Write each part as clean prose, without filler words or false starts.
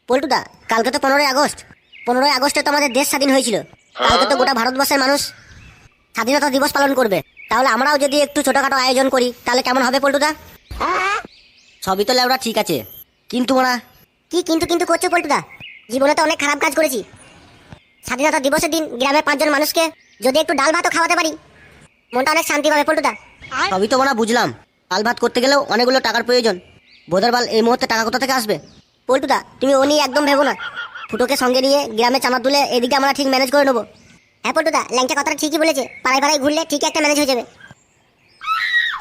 পল্টুদা, কালকে তো 15ই আগস্ট। 15ই আগস্টে তো আমাদের দেশ স্বাধীন হয়েছিল। কালকে তো গোটা ভারতবর্ষের মানুষ স্বাধীনতা দিবস পালন করবে। তাহলে আমরাও যদি একটু ছোটখাটো আয়োজন করি তাহলে কেমন হবে পল্টুদা? সবই তো লেওড়া ঠিক আছে, কিন্তু ওরা কি কিন্তু কিন্তু করছো পল্টুদা? জীবনে তো অনেক খারাপ কাজ করেছি। স্বাধীনতা দিবসের দিন গ্রামের 5জন মানুষকে যদি একটু ডাল ভাতও খাওয়াতে পারি, মনটা অনেক শান্তি পাবে পল্টুদা। সবই তো ওরা বুঝলাম, ডাল ভাত করতে গেলেও অনেকগুলো টাকার প্রয়োজন। বোধের বাল এই মুহূর্তে টাকা কোথা থেকে আসবে? পল্টুদা, তুমি ও নিয়ে একদম ভেবো না। ফুটোকে সঙ্গে নিয়ে গ্রামে চাঁদা তুলে এদিকে আমরা ঠিক ম্যানেজ করে নেবো। হ্যাঁ পল্টুদা, ল্যাংচা কথাটা ঠিকই বলেছে। পাড়ায় পাড়ায় ঘুরলে ঠিক একটা ম্যানেজ হয়ে যাবে।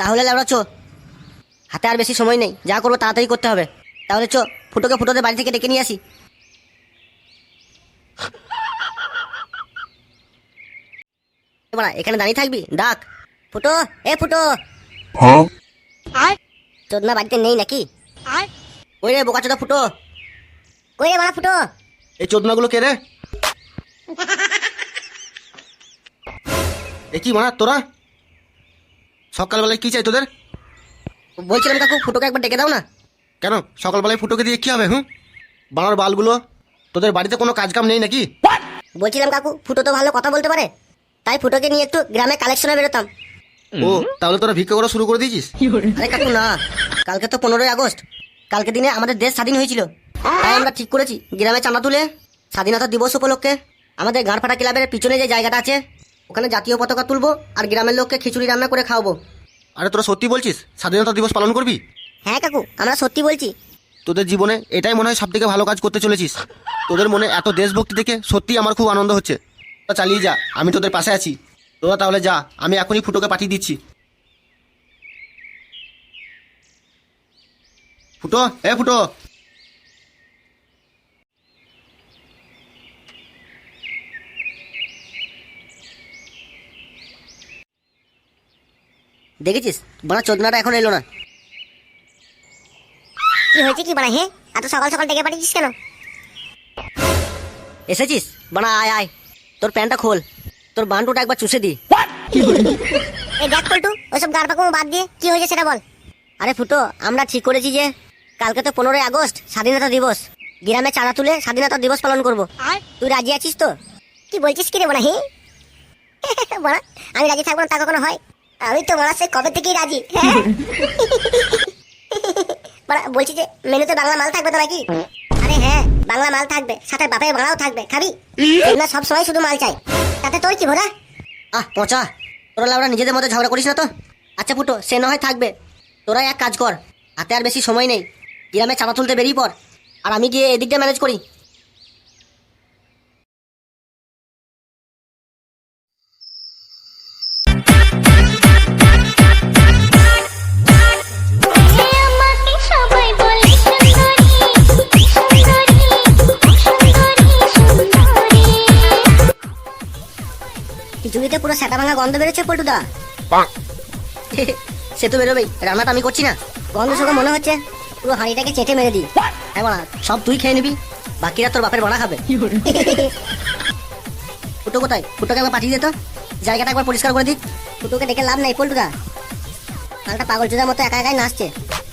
তাহলে লেওড়া চো, হাতে আর বেশি সময় নেই, যা করবো তাড়াতাড়ি করতে হবে। তাহলে চো, ফুটোদের বাড়ি থেকে ডেকে নিয়ে আসি। এখানে দাঁড়িয়ে থাকবি? ডাক ফুটো, এ ফুটো। চোদনা বাড়িতে নেই নাকি? ওই রে বোকা চোদা ফুটো, কই রে বাড়া ফুটো? এই চোদনাগুলো কে রে? এ কি মানা তোরা? সকালবেলায় কি চাই তোদের? বলছিলাম কাকু, ফুটোকে একবার ডেকে দাও না। কেন সকালবেলায় ফুটোকে দিয়ে কি হবে? বানার বালগুলো, তোদের বাড়িতে কোনো কাজ কাম নেই নাকি? বলছিলাম কাকু, ফুটো তো ভালো কথা বলতে পারে, তাই ফুটোকে নিয়ে একটু গ্রামে কালেকশনে বেরোতাম। ও তাহলে তোরা ভিক্ষা করা শুরু করে দিয়েছিস? আরে কাকু না, কালকে তো 15ই আগস্ট। কালকে দিনে আমাদের দেশ স্বাধীন হয়েছিল। তাই আমরা ঠিক করেছি গ্রামে চাঁদা তুলে স্বাধীনতা দিবস উপলক্ষে আমাদের গাঁড়পাড়া ক্লাবের পিছনে যে জায়গাটা আছে ওখানে জাতীয় পতাকা তুলবো আর গ্রামের লোককে খিচুড়ি রান্না করে খাওয়াবো। আরে তোরা সত্যি বলছিস স্বাধীনতা দিবস পালন করবি? হ্যাঁ কাকু, আমরা সত্যি বলছি। তোদের জীবনে এটাই মনে হয় সব থেকে ভালো কাজ করতে চলেছিস। তোদের মনে এত দেশভক্তি দেখে সত্যি আমার খুব আনন্দ হচ্ছে। তোরা চালিয়ে যা, আমি তোদের পাশে আছি। তোরা তাহলে যা, আমি এখনই ফুটোকে পাঠিয়ে দিচ্ছি। ফুটো, এ ফুটো। দেখেছিস বড় চোদনাটা এখন এলো না। কি হয়েছে কি বাড়া? হ্যাঁ, এত সকাল সকাল ডেকে পাঠিয়েছিস কেন? এসেছিস বাড়া, আয় আয়, তোর প্যান্টটা খোল, তোর বান্টুটা একবার চুষে দি। এই দেখ পল্টু, ওইসব গাড় পাকামো বাদ দিয়ে কি হয়েছে সেটা বল। আরে ফুটো, আমরা ঠিক করেছি যে কালকে তো 15ই আগস্ট স্বাধীনতা দিবস, গ্রামে চাঁদা তুলে স্বাধীনতা দিবস পালন করবো। তুই রাজি আছিস তো? কি বলছিস কি রে বড়া? হ্যাঁ বড়া, আমি রাজি থাকবো না তা কখনো হয়? আমি তো বড়া সে কবে থেকেই রাজি। বড়া বলছি যে মেনুতে বাংলা মাল থাকবে তো নাকি? আরে হ্যাঁ, বাংলা মাল থাকবে, সাথে বাপের ভাড়াও থাকবে। খাবি না? সব সময় শুধু মাল চাই, তাতে তোর কি ভোরা? পচা, তোরা লাউরা নিজেদের মধ্যে ঝগড়া করিস না তো। আচ্ছা ফুটো, সে না হয় থাকবে। তোরা এক কাজ কর, হাতে আর বেশি সময় নেই, গ্রামে চাঁদা তুলতে বেরিয়ে পড়, আর আমি গিয়ে এদিকটা ম্যানেজ করি। খিচুড়িতে পুরো সেটা ভাঙা গন্ধ বেরোচ্ছে পল্টুদা। সে তো বেরোবেই, রান্নাটা আমি করছি না। গন্ধ শুনে মনে হচ্ছে পুরো হাঁড়িটাকে চেটে মেরে দিই। হ্যাঁ বাড়া, সব তুই খেয়ে নিবি, বাকিরা তোর বাপের বড়া খাবে। ফুটো কোথায়? ফুটোকে একবার পাঠিয়ে দিত, জায়গাটা একবার পরিষ্কার করে দিক। ফুটোকে ডেকে লাভ নেই পল্টুদা, মালটা পাগল চোদার মতো একা একাই নাচছে।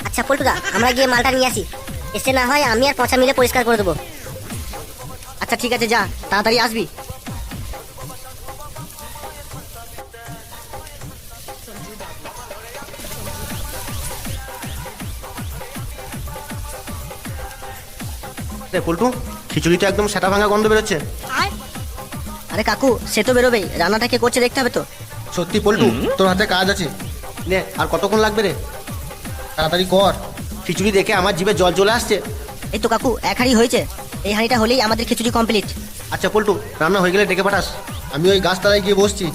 আচ্ছা পল্টুদা, আমরা গিয়ে মালটা নিয়ে আসি, এসে না হয় আমি আর পচা মিলে পরিষ্কার করে দেবো। আচ্ছা ঠিক আছে, যা তাড়াতাড়ি আসবি। পল্টু, খিচুড়িতে একদম সেটা ভাঙা গন্ধ বেরোচ্ছে। আরে কাকু, সে তো বেরোবেই, রান্নাটা কে করছে দেখতে হবে তো। সত্যি পল্টু, তোর হাতে কাজ আছে। নে, আর কতক্ষণ লাগবে রে? তাড়াতাড়ি কর, খিচুড়ি দেখে আমার জিভে জল চলে আসছে। এই তো কাকু, এক হাঁড়ি হয়েছে, এই হাঁড়িটা হলেই আমাদের খিচুড়ি কমপ্লিট। আচ্ছা পল্টু, রান্না হয়ে গেলে ডেকে পাঠাস, আমি ওই গাছতলায় গিয়ে বসছি।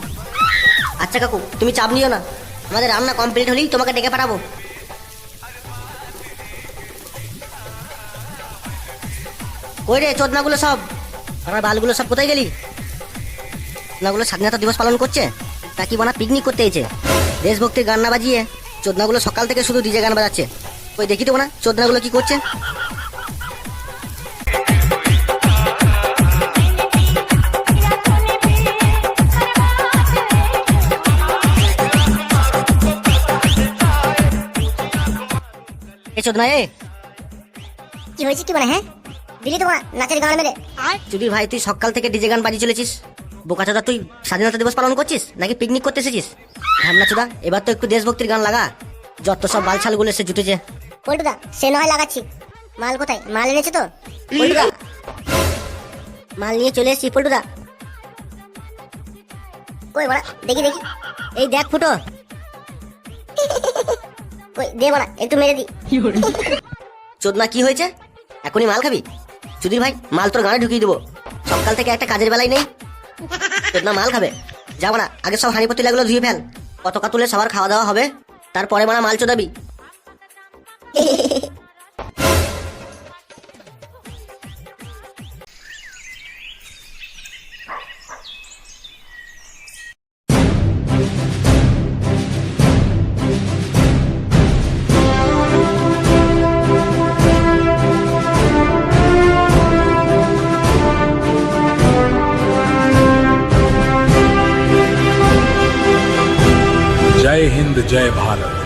আচ্ছা কাকু, তুমি চাপ নিও না, আমাদের রান্না কমপ্লিট হলেই তোমাকে ডেকে পাঠাবো। কই রে চোদনাগুলো সব, আমার বালগুলো সব কোথায় গেলি? চোদনাগুলো স্বাধীনতা দিবস পালন করছে নাকি বানা পিকনিক করতে এসেছে? দেশভক্তির গান না বাজিয়ে চোদনাগুলো সকাল থেকে শুধু ডিজে গান বাজাচ্ছে। ওই দেখি দেবো না চোদনাগুলো কি করছে। চোদনা, এ কি হয়েছে কি মানে? হ্যাঁ দিলি তো নাচের গান মেরে। চুদির ভাই তুই সকাল থেকে ডিজে গান বাজিয়ে চলেছিস, বোকাচোদা তুই স্বাধীনতা দিবস পালন করছিস নাকি পিকনিক করতে এসেছিস? ঢামনা চোদা এবার তো একটু দেশভক্তির গান লাগা, যত সব বালছালগুলো এসে জুটেছে। পল্টুদা সে নয় লাগাচ্ছি, মাল কোথায়? মাল এনেছে তো পল্টুদা? মাল নিয়ে চলে এসেছি পল্টুদা। কই বড়া দেখি দেখি, এই দেখ ফুটো। কই দে বড়া একটু মেরে দি। চোদনা কি হয়েছে? এখনই মাল খাবি? চুদির ভাই মাল তোর গানে ঢুকিয়ে দেবো, সকাল থেকে একটা কাজের বেলায় নেই। চোদনা মাল খাবে? যা বড়া আগে সব হাঁড়ি পতিলাগুলো ধুয়ে ফেল, পতাকা তুলে সবার খাওয়া দাওয়া হবে, তারপরে বড়া মাল চোদাবি। जय हिंद जय भारत।